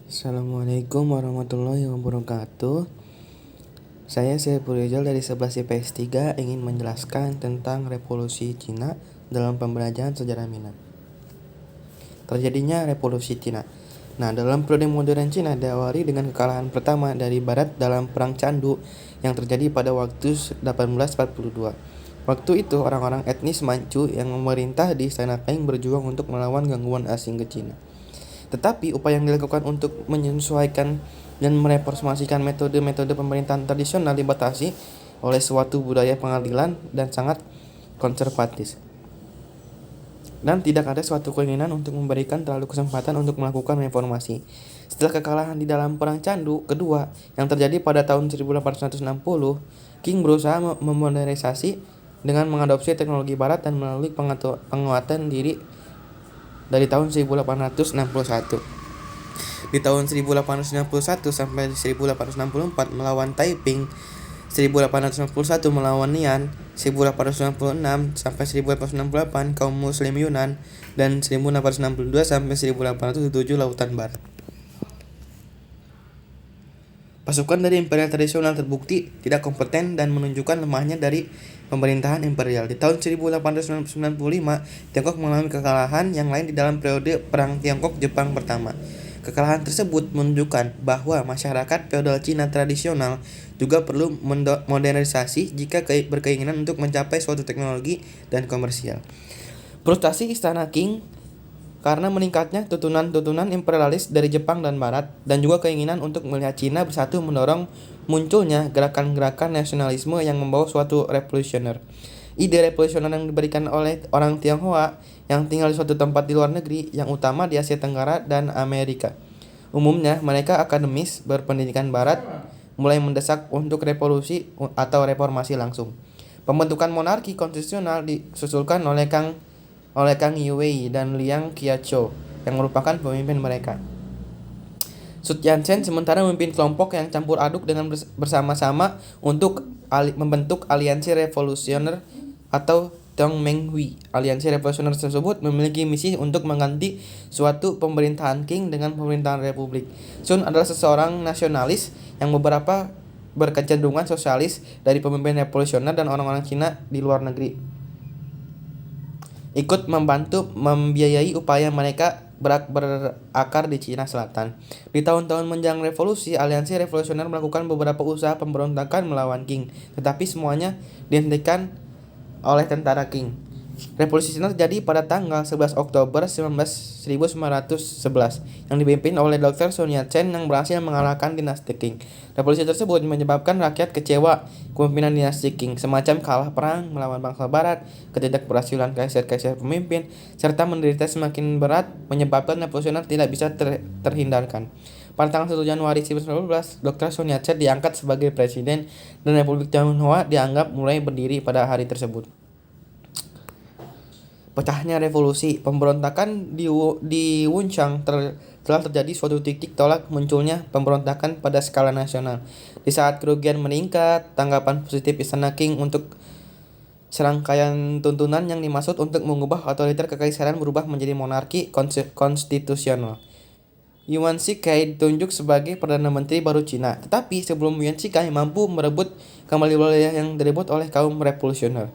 Assalamualaikum warahmatullahi wabarakatuh. Saya Saiful Rizal dari 11 IPS 3 ingin menjelaskan tentang revolusi Cina dalam pembelajaran sejarah minat. Terjadinya revolusi Cina. Dalam periode modern Cina diawali dengan kekalahan pertama dari Barat dalam Perang Candu yang terjadi pada waktu 1842. Waktu itu orang-orang etnis Manchu yang memerintah di Istana Qing berjuang untuk melawan gangguan asing ke Cina. Tetapi upaya yang dilakukan untuk menyesuaikan dan mereformasikan metode-metode pemerintahan tradisional dibatasi oleh suatu budaya pengadilan dan sangat konservatif. Dan tidak ada suatu keinginan untuk memberikan terlalu kesempatan untuk melakukan reformasi. Setelah kekalahan di dalam Perang Candu kedua yang terjadi pada tahun 1860, Qing berusaha memodernisasi dengan mengadopsi teknologi barat dan melalui penguatan diri dari tahun 1861. Di tahun 1861 sampai 1864 melawan Taiping, 1861 melawan Nian, 1866 sampai 1868 kaum Muslim Yunan, dan 1862 sampai 1807 Lautan Barat. Pasukan dari imperial tradisional terbukti tidak kompeten dan menunjukkan lemahnya dari pemerintahan imperial. Di tahun 1895, Tiongkok mengalami kekalahan yang lain di dalam periode Perang Tiongkok-Jepang pertama. Kekalahan tersebut menunjukkan bahwa masyarakat feodal Cina tradisional juga perlu modernisasi jika berkeinginan untuk mencapai suatu teknologi dan komersial. Frustasi Istana Qing karena meningkatnya tuntunan imperialis dari Jepang dan Barat, dan juga keinginan untuk melihat Cina bersatu mendorong munculnya gerakan-gerakan nasionalisme yang membawa suatu revolusioner. Ide revolusioner yang diberikan oleh orang Tionghoa yang tinggal di suatu tempat di luar negeri, yang utama di Asia Tenggara dan Amerika. Umumnya mereka akademis berpendidikan Barat mulai mendesak untuk revolusi atau reformasi langsung. Pembentukan monarki konstitusional disusulkan oleh Kang Yiwei dan Liang Qiachou yang merupakan pemimpin mereka. Sun Yat-sen sementara memimpin kelompok yang campur aduk dengan bersama-sama untuk membentuk aliansi revolusioner atau Tongmenghui. Aliansi revolusioner tersebut memiliki misi untuk mengganti suatu pemerintahan Qing dengan pemerintahan republik. Sun adalah seseorang nasionalis yang beberapa berkecenderungan sosialis dari pemimpin revolusioner dan orang-orang Cina di luar negeri ikut membantu membiayai upaya mereka berakar di Cina Selatan. Di tahun-tahun menjelang revolusi, aliansi revolusioner melakukan beberapa usaha pemberontakan melawan Qing, tetapi semuanya dihentikan oleh tentara Qing. Revolusi Cina terjadi pada tanggal 11 Oktober 1911 yang dipimpin oleh Dr. Sun Yat-sen yang berhasil mengalahkan dinasti Qing. Revolusi tersebut menyebabkan rakyat kecewa kepemimpinan dinasti Qing, semacam kalah perang melawan bangsa Barat, ketidakberhasilan kaisar-kaisar pemimpin, serta menderita semakin berat menyebabkan revolusioner tidak bisa terhindarkan. Pada tanggal 1 Januari 1912, Dr. Sun Yat-sen diangkat sebagai presiden dan Republik Tionghoa dianggap mulai berdiri pada hari tersebut. Pecahnya revolusi, pemberontakan di Wuchang telah terjadi suatu titik tolak munculnya pemberontakan pada skala nasional. Di saat kerugian meningkat, tanggapan positif Istana Qing untuk serangkaian tuntunan yang dimaksud untuk mengubah otoriter kekaisaran berubah menjadi monarki konstitusional. Yuan Shikai ditunjuk sebagai Perdana Menteri baru Cina, tetapi sebelum Yuan Shikai mampu merebut kembali wilayah yang direbut oleh kaum revolusioner,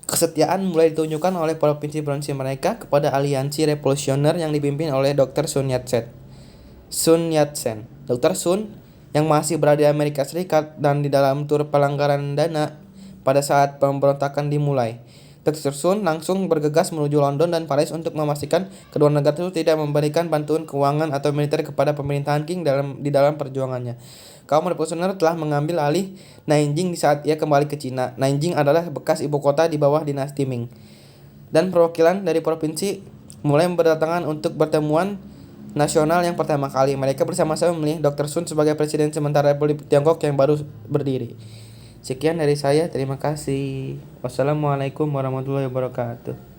kesetiaan mulai ditunjukkan oleh provinsi-provinsi mereka kepada aliansi revolusioner yang dipimpin oleh Dr. Sun Yat-sen. Dr. Sun yang masih berada di Amerika Serikat dan di dalam tur pelanggaran dana pada saat pemberontakan dimulai. Dr. Sun langsung bergegas menuju London dan Paris untuk memastikan kedua negara itu tidak memberikan bantuan keuangan atau militer kepada pemerintahan Qing di dalam perjuangannya. Kaum revolusioner telah mengambil alih Nanjing di saat ia kembali ke Cina. Nanjing adalah bekas ibu kota di bawah dinasti Ming. Dan perwakilan dari provinsi mulai berdatangan untuk pertemuan nasional yang pertama kali. Mereka bersama-sama memilih Dr. Sun sebagai presiden sementara Republik Tiongkok yang baru berdiri. Sekian dari saya, terima kasih. Wassalamualaikum warahmatullahi wabarakatuh.